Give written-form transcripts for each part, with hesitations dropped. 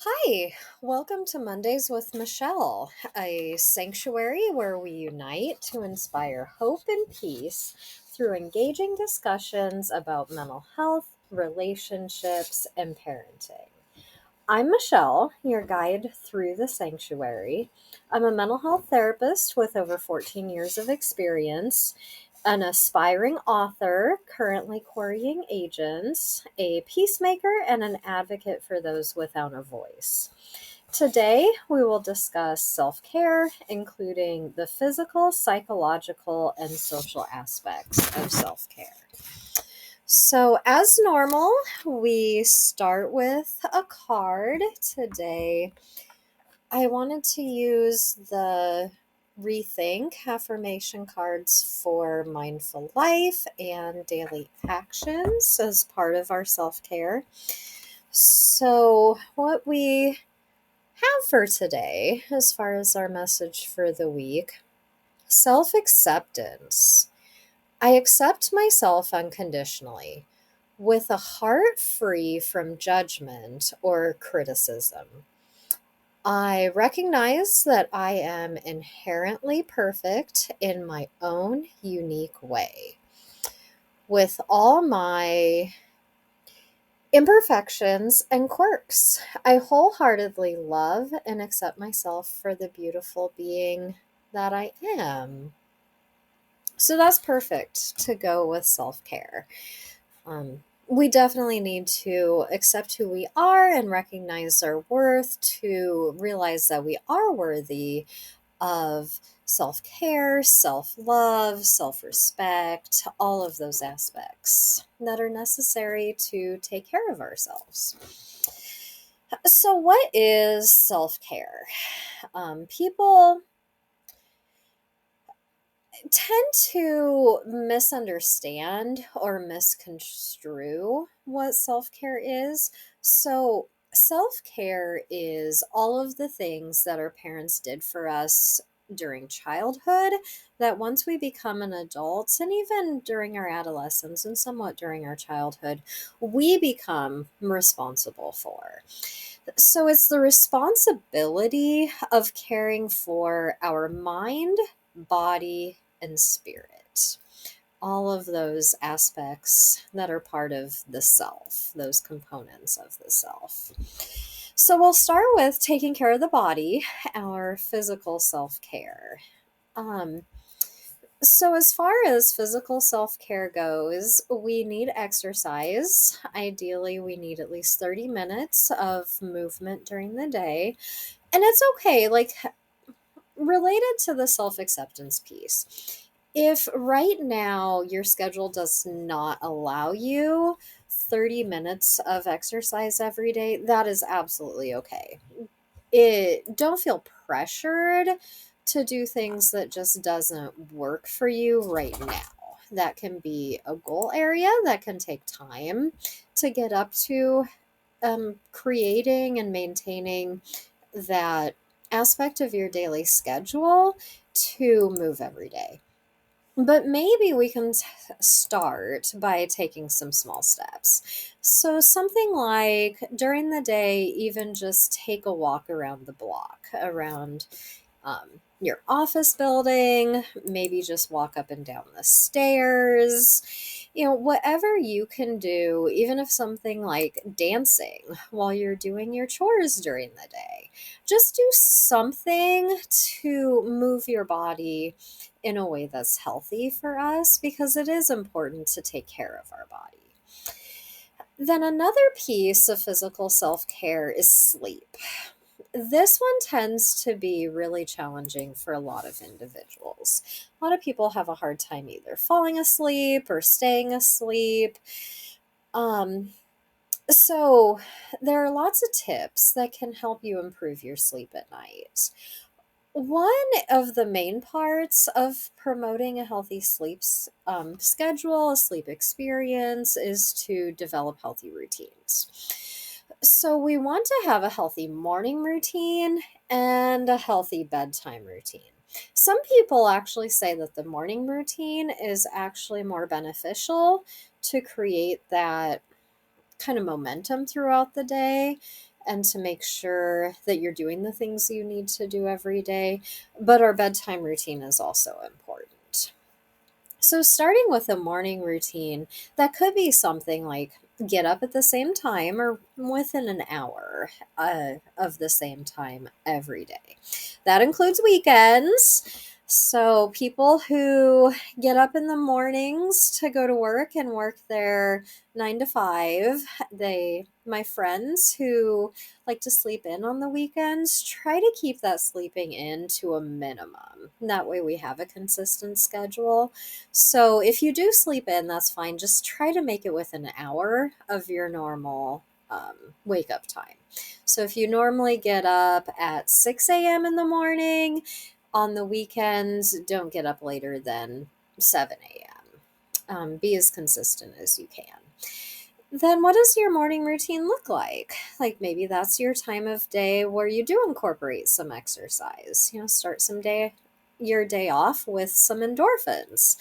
Hi, welcome to Mondays with Michelle, a sanctuary where we unite to inspire hope and peace through engaging discussions about mental health, relationships, and parenting. I'm Michelle, your guide through the sanctuary. I'm a mental health therapist with over 14 years of experience, an aspiring author, currently querying agents, a peacemaker, and an advocate for those without a voice. Today, we will discuss self care, including the physical, psychological, and social aspects of self care. So, as normal, we start with a card. Today, I wanted to use the Rethink affirmation cards for mindful life and daily actions as part of our self care. So, what we have for today, as far as our message for the week, self acceptance. I accept myself unconditionally with a heart free from judgment or criticism. I recognize that I am inherently perfect in my own unique way. With all my imperfections and quirks, I wholeheartedly love and accept myself for the beautiful being that I am. So that's perfect to go with self care. We definitely need to accept who we are and recognize our worth to realize that we are worthy of self care, self love, self respect, all of those aspects that are necessary to take care of ourselves. So, what is self care? People tend to misunderstand or misconstrue what self care is. So, self care is all of the things that our parents did for us during childhood that once we become an adult and even during our adolescence and somewhat during our childhood, we become responsible for. So, it's the responsibility of caring for our mind, body, and spirit. All of those aspects that are part of the self, those components of the self. So we'll start with taking care of the body, our physical self care. Um, so, as far as physical self care goes, we need exercise. Ideally, we need at least 30 minutes of movement during the day. And it's okay, like related to the self acceptance piece. If right now your schedule does not allow you 30 minutes of exercise every day, that is absolutely okay. Don't feel pressured to do things that just doesn't work for you right now. That can be a goal area that can take time to get up to, creating and maintaining that aspect of your daily schedule to move every day. But maybe we can start by taking some small steps. So, something like during the day, even just take a walk around the block, around your office building, maybe just walk up and down the stairs. Whatever you can do, even if something like dancing while you're doing your chores during the day, just do something to move your body in a way that's healthy for us because it is important to take care of our body. Then another piece of physical self care is sleep. This one tends to be really challenging for a lot of individuals. A lot of people have a hard time either falling asleep or staying asleep. Um, so, there are lots of tips that can help you improve your sleep at night. One of the main parts of promoting a healthy schedule, a sleep experience, is to develop healthy routines. So, we want to have a healthy morning routine and a healthy bedtime routine. Some people actually say that the morning routine is actually more beneficial to create that kind of momentum throughout the day. and to make sure that you're doing the things you need to do every day. But our bedtime routine is also important. So, starting with a morning routine, that could be something like get up at the same time or within an hour of the same time every day. That includes weekends. So, people who get up in the mornings to go to work and work their 9 to 5, my friends who like to sleep in on the weekends, try to keep that sleeping in to a minimum. That way, we have a consistent schedule. So if you do sleep in, that's fine. Just try to make it within an hour of your normal wake up time. So if you normally get up at 6 a.m. in the morning, on the weekends, don't get up later than 7 a.m. Be as consistent as you can. Then what does your morning routine look like? Like maybe that's your time of day where you do incorporate some exercise. Start your day off with some endorphins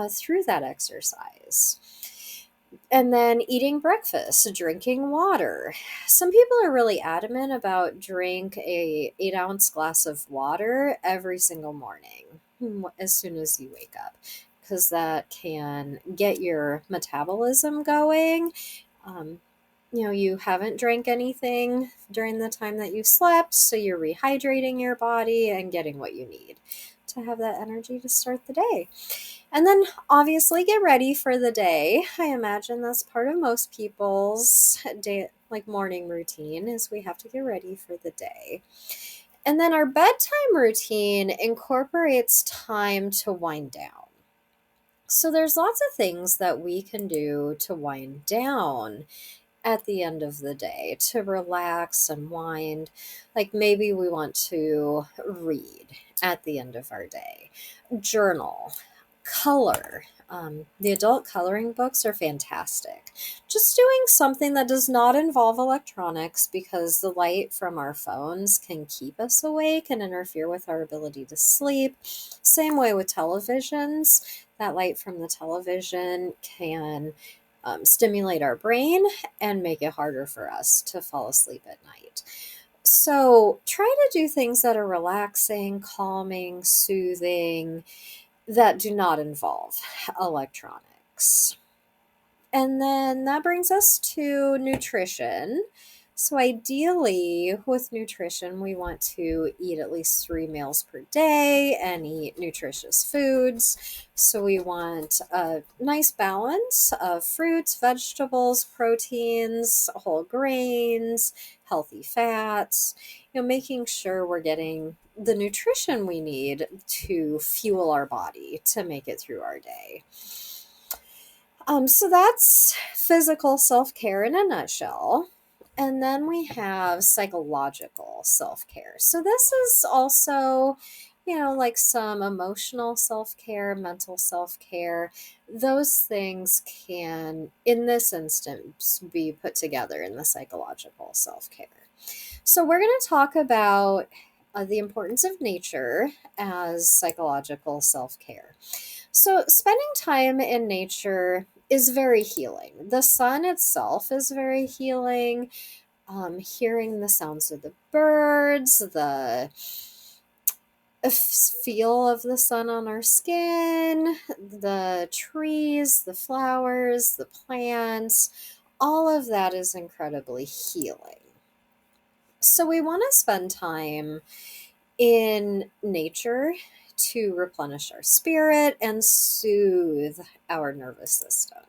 through that exercise. And then eating breakfast, drinking water. Some people are really adamant about drink a 8-ounce glass of water every single morning as soon as you wake up, because that can get your metabolism going. Um, you haven't drank anything during the time that you slept, so you're rehydrating your body and getting what you need to have that energy to start the day. And then obviously get ready for the day. I imagine that's part of most people's day, like morning routine, is we have to get ready for the day. And then our bedtime routine incorporates time to wind down. So there's lots of things that we can do to wind down at the end of the day, to relax and wind. Like maybe we want to read at the end of our day, journal, color. The adult coloring books are fantastic. Just doing something that does not involve electronics, because the light from our phones can keep us awake and interfere with our ability to sleep. Same way with televisions. That light from the television can stimulate our brain and make it harder for us to fall asleep at night. So try to do things that are relaxing, calming, soothing, that do not involve electronics. And then that brings us to nutrition. So, ideally, with nutrition, we want to eat at least 3 meals per day and eat nutritious foods. So, we want a nice balance of fruits, vegetables, proteins, whole grains, healthy fats, making sure we're getting the nutrition we need to fuel our body to make it through our day. So that's physical self-care in a nutshell. And then we have psychological self-care. So this is also, like some emotional self-care, mental self-care. Those things can, in this instance, be put together in the psychological self-care. So we're going to talk about the importance of nature as psychological self-care. So spending time in nature is very healing. The sun itself is very healing. Hearing the sounds of the birds, the feel of the sun on our skin, the trees, the flowers, the plants, all of that is incredibly healing. So we want to spend time in nature to replenish our spirit and soothe our nervous system.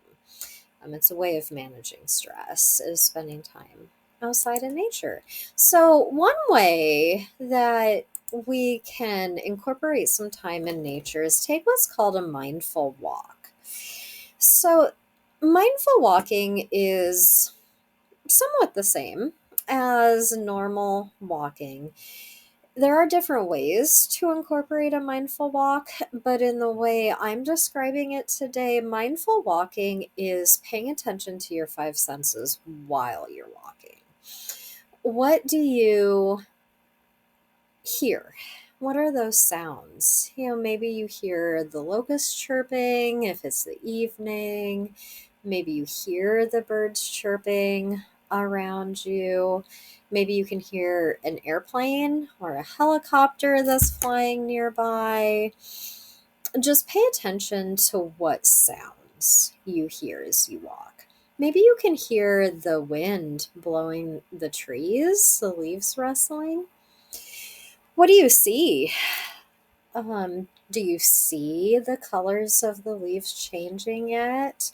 It's a way of managing stress, is spending time outside in nature. So one way that we can incorporate some time in nature is take what's called a mindful walk. So mindful walking is somewhat the same as normal walking. There are different ways to incorporate a mindful walk, but in the way I'm describing it today, mindful walking is paying attention to your 5 senses while you're walking. What do you hear? What are those sounds? Maybe you hear the locust chirping if it's the evening. Maybe you hear the birds chirping around you. Maybe you can hear an airplane or a helicopter that's flying nearby. Just pay attention to what sounds you hear as you walk. Maybe you can hear the wind blowing the trees, the leaves rustling. What do you see? Do you see the colors of the leaves changing yet?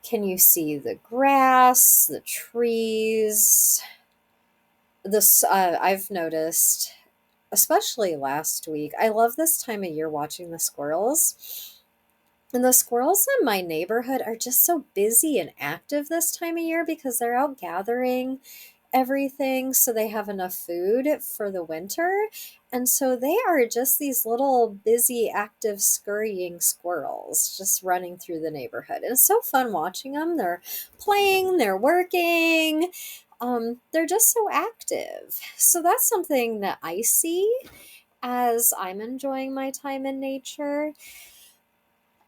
Can you see the grass, the trees? I've noticed, especially last week. I love this time of year watching the squirrels. And the squirrels in my neighborhood are just so busy and active this time of year because they're out gathering everything so they have enough food for the winter. And so they are just these little busy, active, scurrying squirrels just running through the neighborhood. And it's so fun watching them. They're playing, they're working, they're just so active. So that's something that I see as I'm enjoying my time in nature.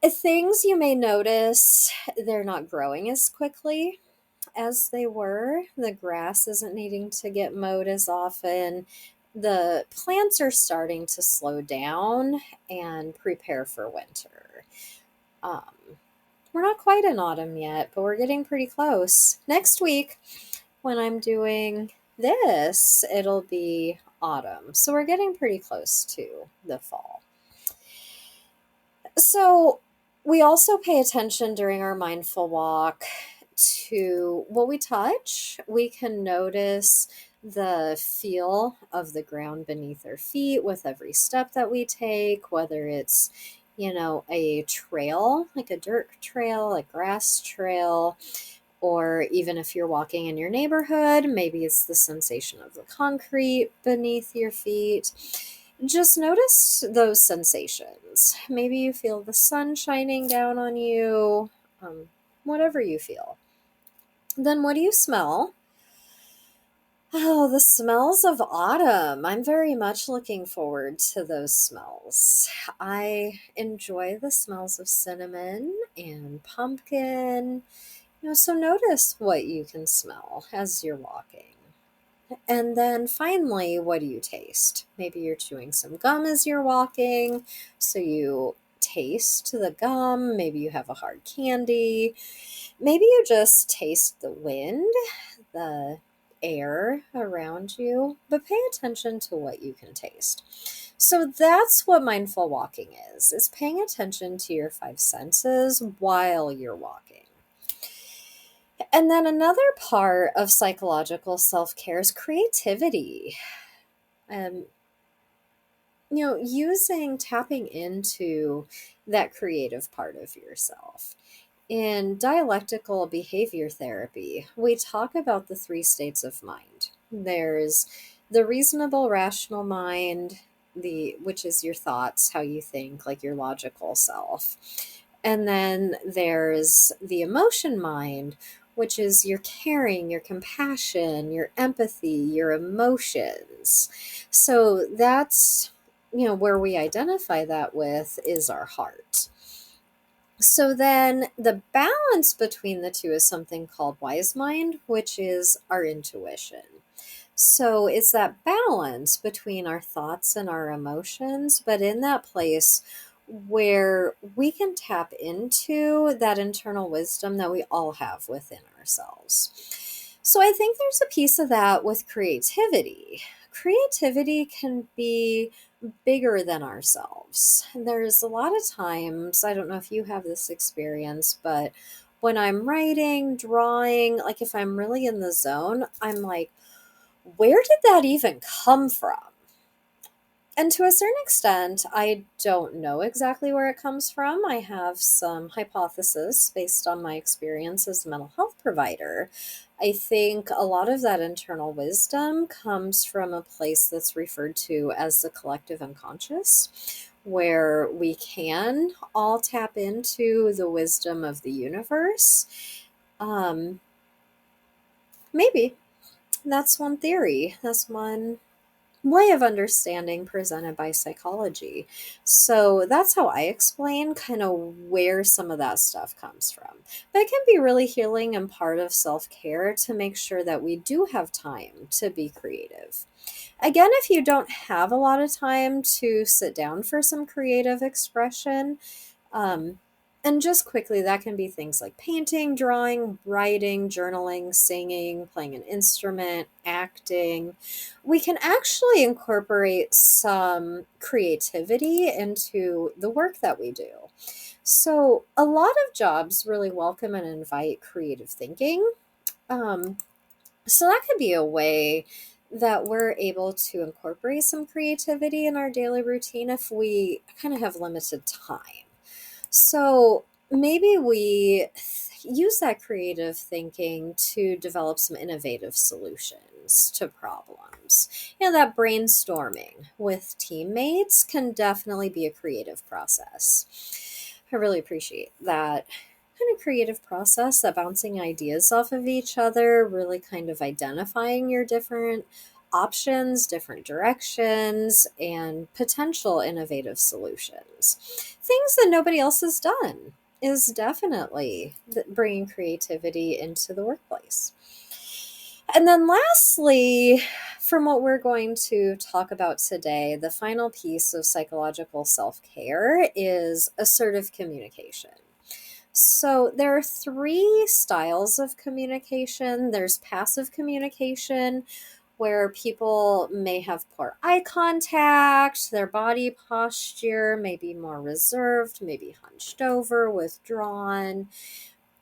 Things you may notice, they're not growing as quickly as they were. The grass isn't needing to get mowed as often. The plants are starting to slow down and prepare for winter. Um, we're not quite in autumn yet, but we're getting pretty close. Next week, when I'm doing this, it'll be autumn. So we're getting pretty close to the fall. So we also pay attention during our mindful walk to what we touch. We can notice the feel of the ground beneath our feet with every step that we take, whether it's, a trail, like a dirt trail, a grass trail, or even if you're walking in your neighborhood, maybe it's the sensation of the concrete beneath your feet. Just notice those sensations. Maybe you feel the sun shining down on you, whatever you feel. Then what do you smell? Oh, the smells of autumn. I'm very much looking forward to those smells. I enjoy the smells of cinnamon and pumpkin. So notice what you can smell as you're walking. And then finally, what do you taste? Maybe you're chewing some gum as you're walking, so you taste the gum. Maybe you have a hard candy. Maybe you just taste the wind, the air around you, but pay attention to what you can taste. So that's what mindful walking is paying attention to your five senses while you're walking. And then another part of psychological self-care is creativity. Um, tapping into that creative part of yourself. In dialectical behavior therapy, we talk about the three states of mind. There's the reasonable, rational mind, which is your thoughts, how you think, like your logical self. And then there's the emotion mind, which is your caring, your compassion, your empathy, your emotions. So that's, where we identify that with is our heart. So then the balance between the two is something called wise mind, which is our intuition. So it's that balance between our thoughts and our emotions, but in that place where we can tap into that internal wisdom that we all have within ourselves. So I think there's a piece of that with creativity. Creativity can be bigger than ourselves. There's a lot of times, I don't know if you have this experience, but when I'm writing, drawing, like if I'm really in the zone, I'm like, where did that even come from? And to a certain extent, I don't know exactly where it comes from. I have some hypothesis based on my experience as a mental health provider. I think a lot of that internal wisdom comes from a place that's referred to as the collective unconscious, where we can all tap into the wisdom of the universe. Maybe that's one theory. That's one way of understanding presented by psychology. So that's how I explain kind of where some of that stuff comes from. But it can be really healing and part of self care to make sure that we do have time to be creative. Again, if you don't have a lot of time to sit down for some creative expression, um, and just quickly, that can be things like painting, drawing, writing, journaling, singing, playing an instrument, acting. We can actually incorporate some creativity into the work that we do. So, a lot of jobs really welcome and invite creative thinking. Um, so, that could be a way that we're able to incorporate some creativity in our daily routine if we kind of have limited time. So maybe we use that creative thinking to develop some innovative solutions to problems. That brainstorming with teammates can definitely be a creative process. I really appreciate that kind of creative process, that bouncing ideas off of each other, really kind of identifying your different options, different directions, and potential innovative solutions. Things that nobody else has done is definitely bringing creativity into the workplace. And then, lastly, from what we're going to talk about today, the final piece of psychological self care is assertive communication. So, there are three styles of communication. There's passive communication, where people may have poor eye contact, their body posture may be more reserved, maybe hunched over, withdrawn,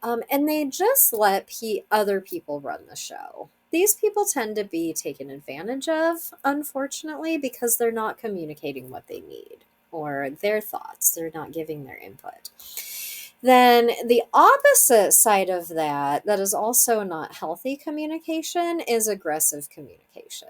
and they just let other people run the show. These people tend to be taken advantage of, unfortunately, because they're not communicating what they need or their thoughts. They're not giving their input. Then the opposite side of that is also not healthy communication, is aggressive communication.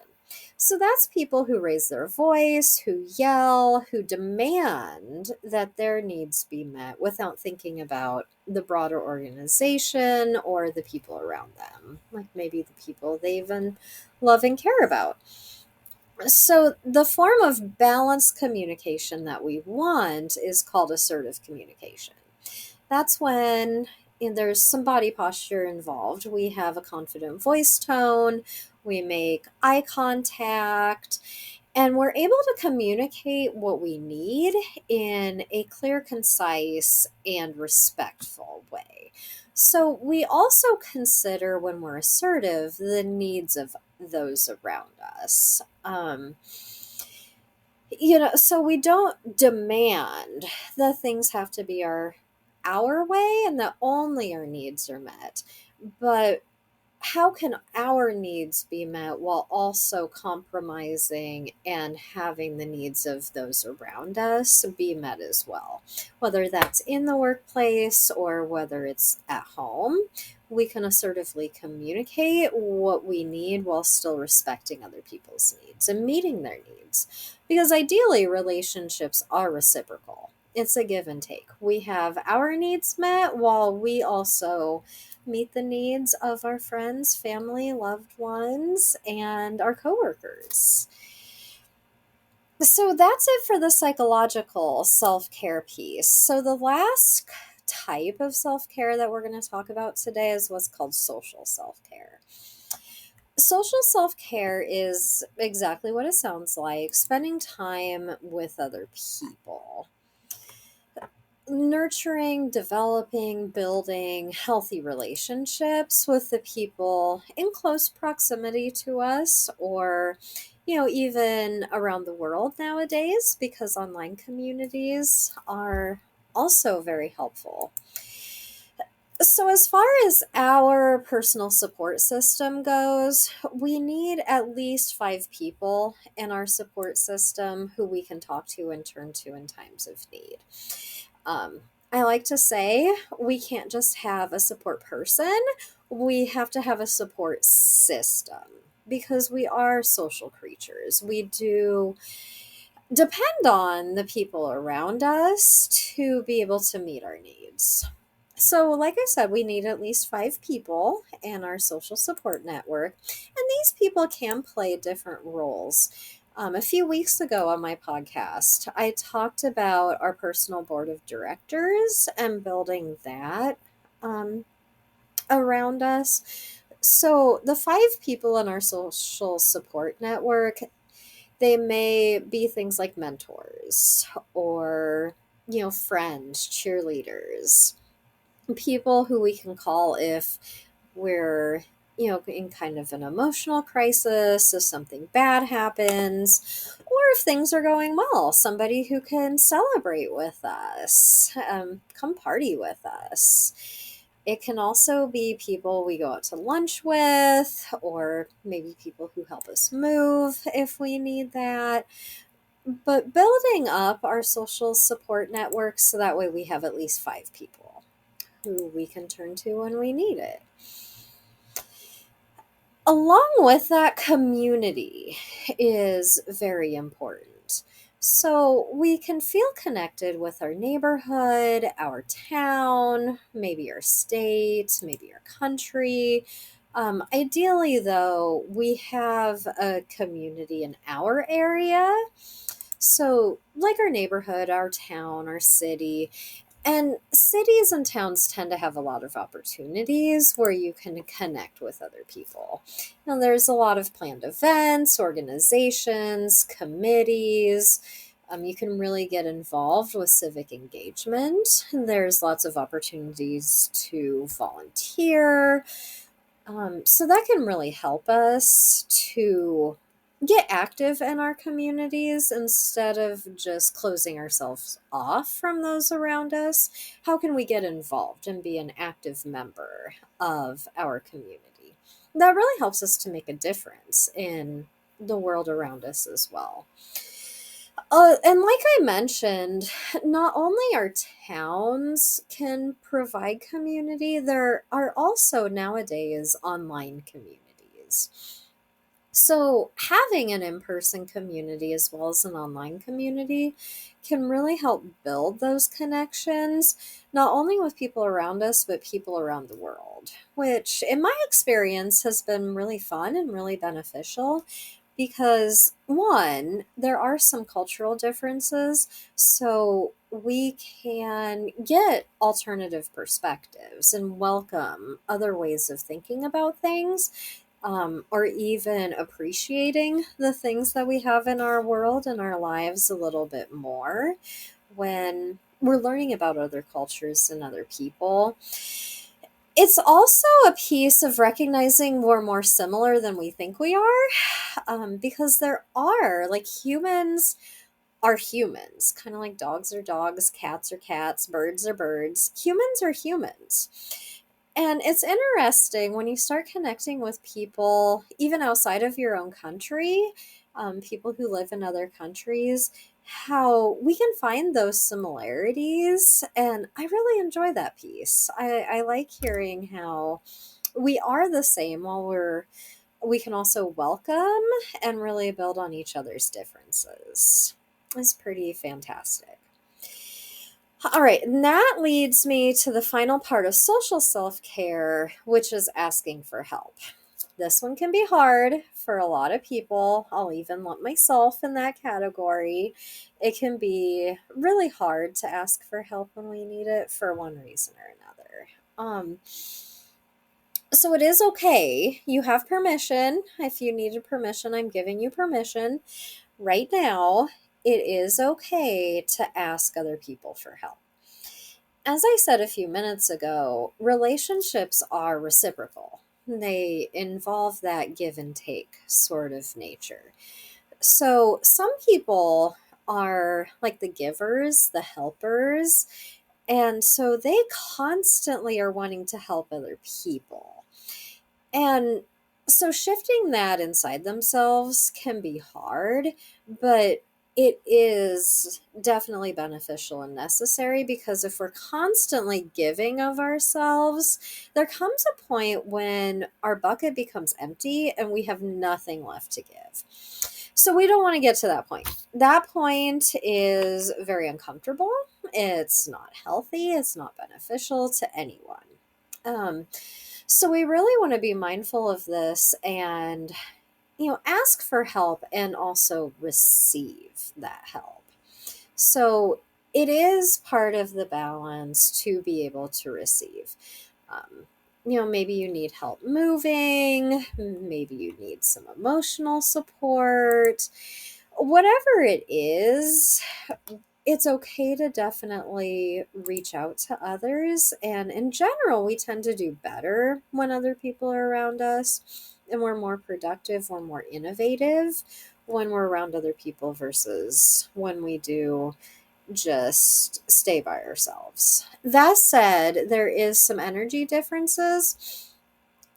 So that's people who raise their voice, who yell, who demand that their needs be met without thinking about the broader organization or the people around them, like maybe the people they even love and care about. So, the form of balanced communication that we want is called assertive communication. That's when there's some body posture involved. We have a confident voice tone, we make eye contact, and we're able to communicate what we need in a clear, concise, and respectful way. So, we also consider when we're assertive the needs of those around us. So we don't demand that things have to be our way and that only our needs are met. But how can our needs be met while also compromising and having the needs of those around us be met as well? Whether that's in the workplace or whether it's at home, we can assertively communicate what we need while still respecting other people's needs and meeting their needs. Because ideally, relationships are reciprocal. It's a give and take. We have our needs met while we also meet the needs of our friends, family, loved ones, and our coworkers. So that's it for the psychological self care piece. So the last type of self care that we're going to talk about today is what's called social self care. Social self care is exactly what it sounds like, spending time with other people, nurturing, developing, building healthy relationships with the people in close proximity to us, or even around the world nowadays, because online communities are also very helpful. So, as far as our personal support system goes, we need at least 5 people in our support system who we can talk to and turn to in times of need. Um, I like to say we can't just have a support person, we have to have a support system because we are social creatures. We do depend on the people around us to be able to meet our needs. So, like I said, we need at least 5 people in our social support network, and these people can play different roles. A few weeks ago on my podcast, I talked about our personal board of directors and building that um, around us. So, the 5 people in our social support network, they may be things like mentors or, friends, cheerleaders, people who we can call if we're in kind of an emotional crisis, if something bad happens, or if things are going well, somebody who can celebrate with us, come party with us. It can also be people we go out to lunch with, or maybe people who help us move if we need that. But building up our social support network so that way we have at least 5 people who we can turn to when we need it. Along with that, community is very important. So we can feel connected with our neighborhood, our town, maybe our state, maybe our country. Ideally, though, we have a community in our area. So, like our neighborhood, our town, our city, and cities and towns tend to have a lot of opportunities where you can connect with other people. Now, there's a lot of planned events, organizations, committees. You can really get involved with civic engagement. There's lots of opportunities to volunteer. So that can really help us to get active in our communities instead of just closing ourselves off from those around us. How can we get involved and be an active member of our community? That really helps us to make a difference in the world around us as well. And like I mentioned, not only our towns can provide community, there are also nowadays online communities. So, having an in person community as well as an online community can really help build those connections, not only with people around us, but people around the world, which, in my experience, has been really fun and really beneficial because, one, there are some cultural differences. So, we can get alternative perspectives and welcome other ways of thinking about things, or even appreciating the things that we have in our world and our lives a little bit more when we're learning about other cultures and other people. It's also a piece of recognizing we're more similar than we think we are, because there are, like, humans are humans, kind of like dogs are dogs, cats are cats, birds are birds. Humans are humans. And it's interesting when you start connecting with people, even outside of your own country, people who live in other countries, how we can find those similarities. And I really enjoy that piece. I like hearing how we are the same while we can also welcome and really build on each other's differences. It's pretty fantastic. All right, and that leads me to the final part of social self care, which is asking for help. This one can be hard for a lot of people. I'll even lump myself in that category. It can be really hard to ask for help when we need it for one reason or another. So it is okay. You have permission. If you needed permission, I'm giving you permission. Right now, it is okay to ask other people for help. As I said a few minutes ago, relationships are reciprocal. They involve that give and take sort of nature. So some people are like the givers, the helpers, and so they constantly are wanting to help other people. And so shifting that inside themselves can be hard, but it is definitely beneficial and necessary because if we're constantly giving of ourselves, there comes a point when our bucket becomes empty and we have nothing left to give. So we don't want to get to that point. That point is very uncomfortable. It's not healthy. It's not beneficial to anyone. So we really want to be mindful of this and ask for help and also receive that help. So it is part of the balance to be able to receive. Um, maybe you need help moving, maybe you need some emotional support. Whatever it is, it's okay to definitely reach out to others. And in general, we tend to do better when other people are around us, and we're more productive, we're more innovative when we're around other people versus when we do just stay by ourselves. That said, there is some energy differences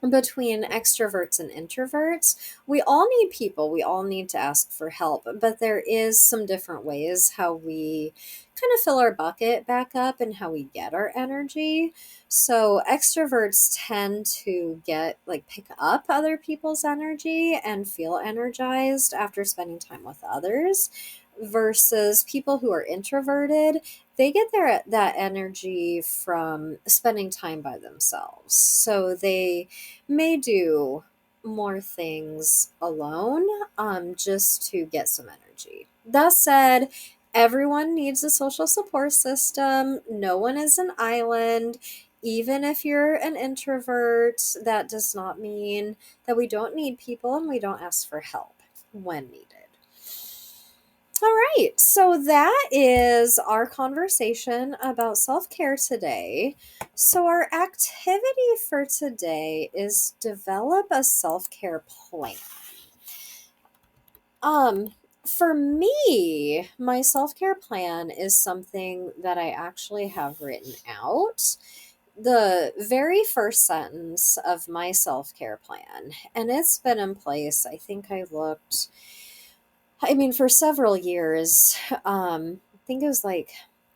between extroverts and introverts. We all need people, we all need to ask for help, but there is some different ways how we kind of fill our bucket back up and how we get our energy. So extroverts tend to get pick up other people's energy and feel energized after spending time with others, versus people who are introverted, they get that energy from spending time by themselves. So they may do more things alone, just to get some energy. That said, everyone needs a social support system. No one is an island. Even if you're an introvert, that does not mean that we don't need people and we don't ask for help when needed. All right, so that is our conversation about self care today. So, our activity for today is develop a self care plan. Um, for me, my self care plan is something that I actually have written out. The very first sentence of my self care plan, and it's been in place, I think for several years. I think it was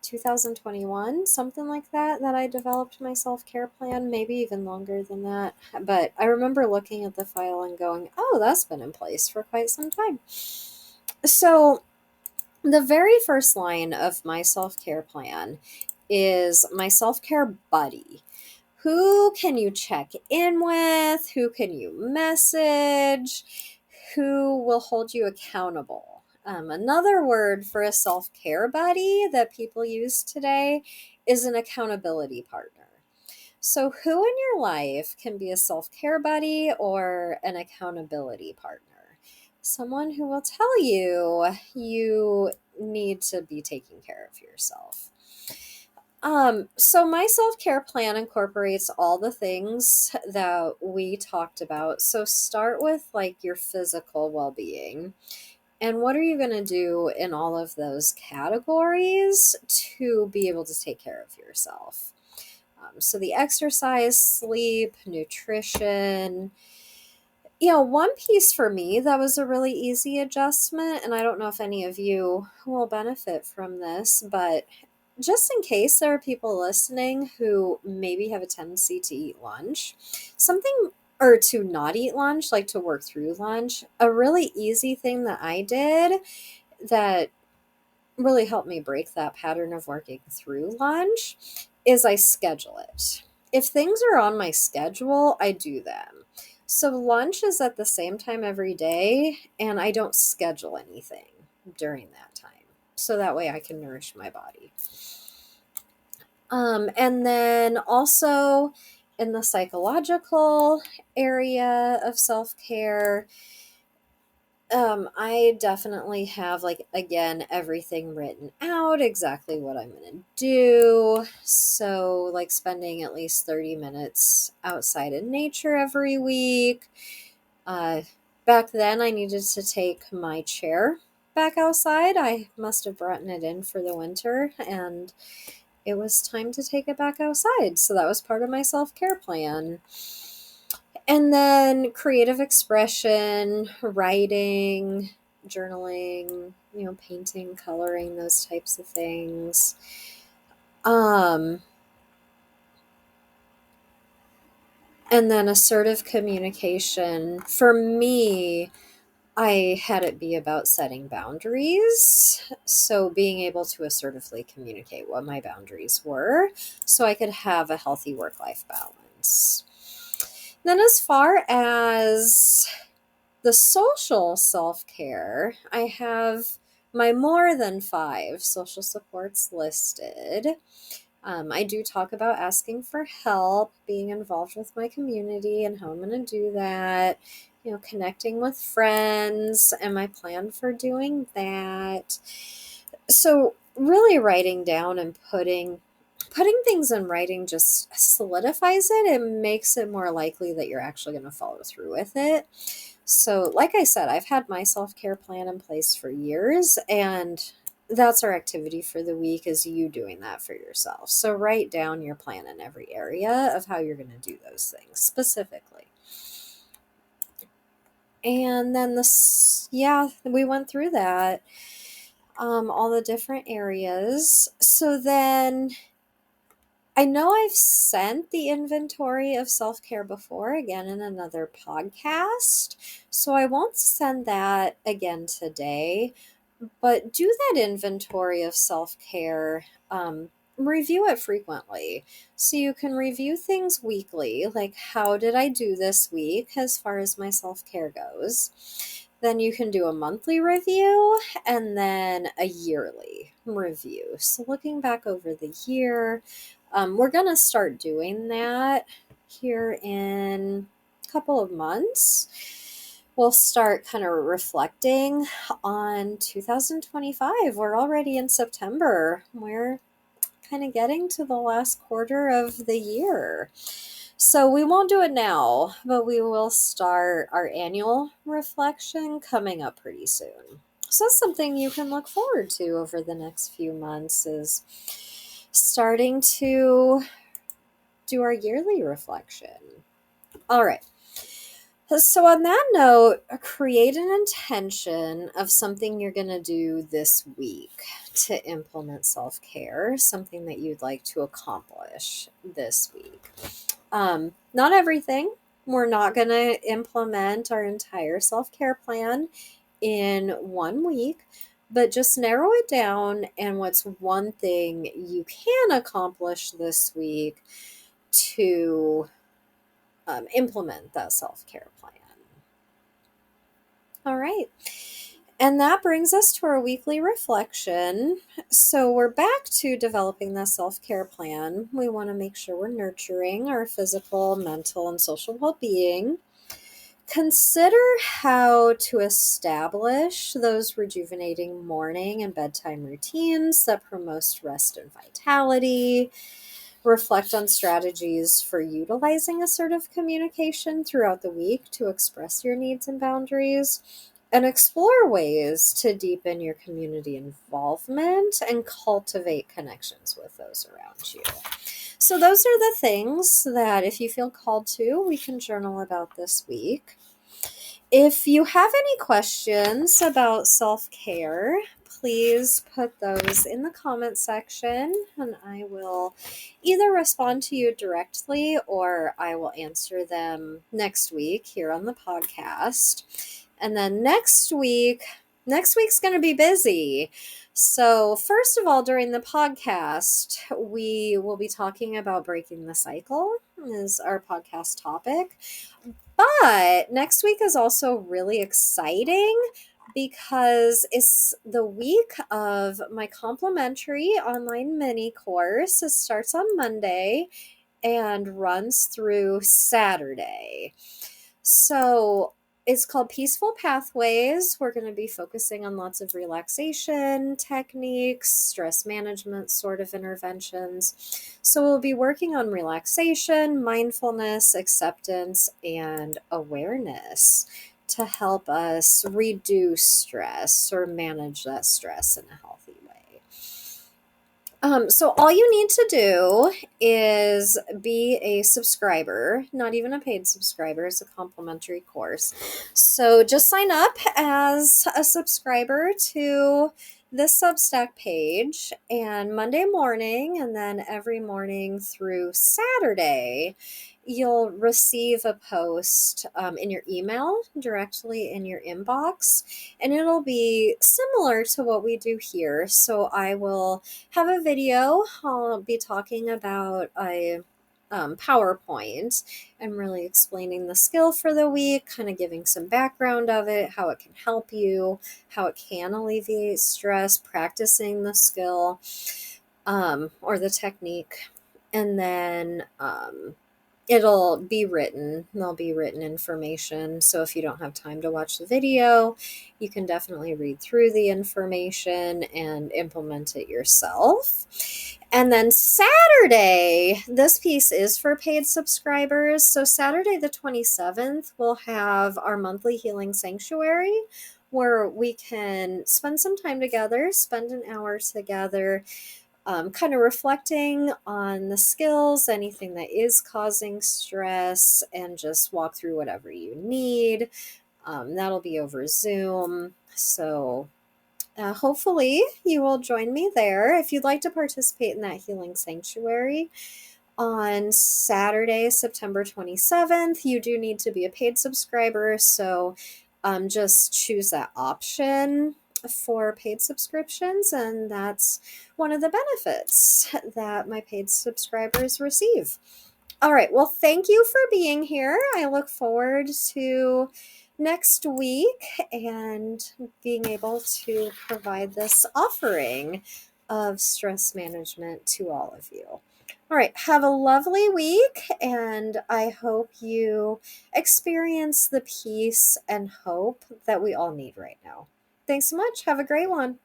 2021, something like that I developed my self care plan, maybe even longer than that. But I remember looking at the file and going, oh, that's been in place for quite some time. So, the very first line of my self care plan is my self care buddy. Who can you check in with? Who can you message? Who will hold you accountable? Another word for a self care buddy that people use today is an accountability partner. So, who in your life can be a self care buddy or an accountability partner? Someone who will tell you need to be taking care of yourself. So my self-care plan incorporates all the things that we talked about. So start with your physical well-being. And what are you going to do in all of those categories to be able to take care of yourself? So the exercise, sleep, nutrition. One piece for me that was a really easy adjustment, and I don't know if any of you will benefit from this, but just in case there are people listening who maybe have a tendency to eat lunch, something or to not eat lunch, like to work through lunch, a really easy thing that I did that really helped me break that pattern of working through lunch is I schedule it. If things are on my schedule, I do them. So lunch is at the same time every day, and I don't schedule anything during that time. So that way I can nourish my body. And then also in the psychological area of self care, I definitely have, again, everything written out, exactly what I'm going to do. So, spending at least 30 minutes outside in nature every week. Uh, Back then, I needed to take my chair back outside. I must have brought it in for the winter, and it was time to take it back outside. So that was part of my self care plan. And then creative expression, writing, journaling, painting, coloring, those types of things. Um, and then assertive communication. For me, I had it be about setting boundaries. So being able to assertively communicate what my boundaries were so I could have a healthy work life balance. Then, as far as The social self care, I have my more than 5 social supports listed. I do talk about asking for help, being involved with my community, and how I'm going to do that. Connecting with friends, and my plan for doing that. So, really writing down and putting things in writing just solidifies it and makes it more likely that you're actually going to follow through with it. So, like I said, I've had my self-care plan in place for years, and that's our activity for the week, is you doing that for yourself. So write down your plan in every area of how you're going to do those things specifically. And then we went through that, all the different areas. So then I know I've sent the inventory of self care before, again in another podcast. So I won't send that again today, but do that inventory of self care. Review it frequently. So you can review things weekly, like how did I do this week as far as my self care goes. Then you can do a monthly review and then a yearly review. So looking back over the year, we're going to start doing that here in a couple of months. We'll start kind of reflecting on 2025. We're already in September. We're kind of getting to the last quarter of the year. So we won't do it now, but we will start our annual reflection coming up pretty soon. So that's something you can look forward to over the next few months, is starting to do our yearly reflection. All right. So, on that note, create an intention of something you're going to do this week to implement self care, something that you'd like to accomplish this week. Not everything. We're not going to implement our entire self care plan in 1 week, but just narrow it down. And what's one thing you can accomplish this week to implement that self care plan? All right. And that brings us to our weekly reflection. So we're back to developing the self care plan. We want to make sure we're nurturing our physical, mental, and social well being. Consider how to establish those rejuvenating morning and bedtime routines that promote rest and vitality. Reflect on strategies for utilizing assertive communication throughout the week to express your needs and boundaries, and explore ways to deepen your community involvement and cultivate connections with those around you. So those are the things that, if you feel called to, we can journal about this week. If you have any questions about self-care, please put those in the comment section, and I will either respond to you directly or I will answer them next week here on the podcast. And then next week's going to be busy. So first of all, during the podcast, we will be talking about breaking the cycle is our podcast topic. But next week is also really exciting because it's the week of my complimentary online mini course. It starts on Monday and runs through Saturday. So it's called Peaceful Pathways. We're going to be focusing on lots of relaxation techniques, stress management sort of interventions. So we'll be working on relaxation, mindfulness, acceptance, and awareness to help us reduce stress or manage that stress in a healthy way. So all you need to do is be a subscriber, not even a paid subscriber. It's a complimentary course. So just sign up as a subscriber to this Substack page, and Monday morning and then every morning through Saturday, you'll receive a post in your email directly in your inbox, and it'll be similar to what we do here. So I will have a video. I'll be talking about a PowerPoint and really explaining the skill for the week, kind of giving some background of it, how it can help you, how it can alleviate stress, practicing the skill or the technique. And then it'll be written. There'll be written information. So if you don't have time to watch the video, you can definitely read through the information and implement it yourself. And then Saturday, this piece is for paid subscribers. So Saturday the 27th, we'll have our monthly healing sanctuary where we can spend some time together, spend an hour together, kind of reflecting on the skills, anything that is causing stress, and just walk through whatever you need. That'll be over Zoom. So hopefully you will join me there. If you'd like to participate in that healing sanctuary on Saturday, September 27th, you do need to be a paid subscriber. So just choose that option for paid subscriptions, and that's one of the benefits that my paid subscribers receive. All right, well, thank you for being here. I look forward to next week and being able to provide this offering of stress management to all of you. All right, have a lovely week, and I hope you experience the peace and hope that we all need right now. Thanks so much. Have a great one.